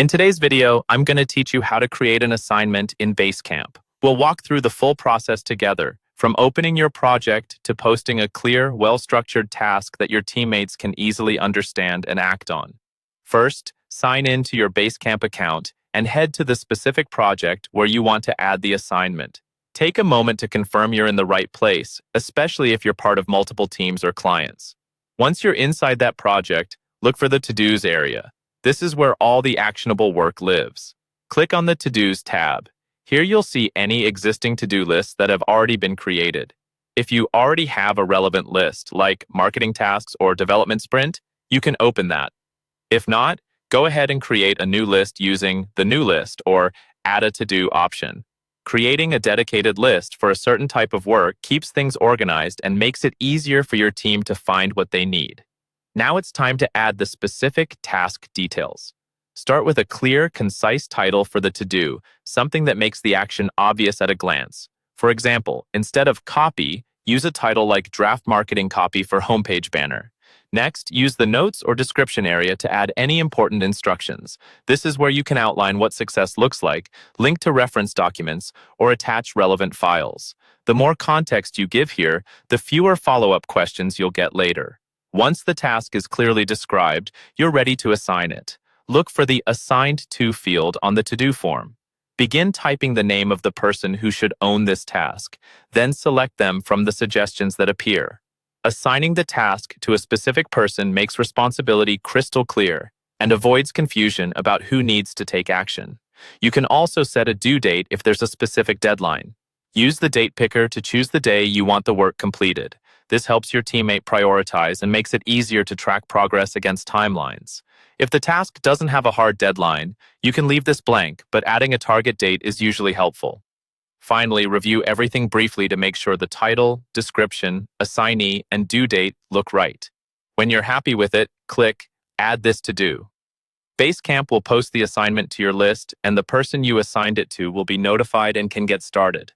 In today's video, I'm going to teach you how to create an assignment in Basecamp. We'll walk through the full process together, from opening your project to posting a clear, well-structured task that your teammates can easily understand and act on. First, sign in to your Basecamp account and head to the specific project where you want to add the assignment. Take a moment to confirm you're in the right place, especially if you're part of multiple teams or clients. Once you're inside that project, look for the To-Dos area. This is where all the actionable work lives. Click on the To-Dos tab. Here you'll see any existing to-do lists that have already been created. If you already have a relevant list, like marketing tasks or development sprint, you can open that. If not, go ahead and create a new list using the New List or Add a To-Do option. Creating a dedicated list for a certain type of work keeps things organized and makes it easier for your team to find what they need. Now it's time to add the specific task details. Start with a clear, concise title for the to-do, something that makes the action obvious at a glance. For example, instead of copy, use a title like Draft Marketing Copy for Homepage Banner. Next, use the Notes or Description area to add any important instructions. This is where you can outline what success looks like, link to reference documents, or attach relevant files. The more context you give here, the fewer follow-up questions you'll get later. Once the task is clearly described, you're ready to assign it. Look for the Assigned To field on the To-Do form. Begin typing the name of the person who should own this task, then select them from the suggestions that appear. Assigning the task to a specific person makes responsibility crystal clear and avoids confusion about who needs to take action. You can also set a due date if there's a specific deadline. Use the date picker to choose the day you want the work completed. This helps your teammate prioritize and makes it easier to track progress against timelines. If the task doesn't have a hard deadline, you can leave this blank, but adding a target date is usually helpful. Finally, review everything briefly to make sure the title, description, assignee, and due date look right. When you're happy with it, click Add this to do. Basecamp will post the assignment to your list, and the person you assigned it to will be notified and can get started.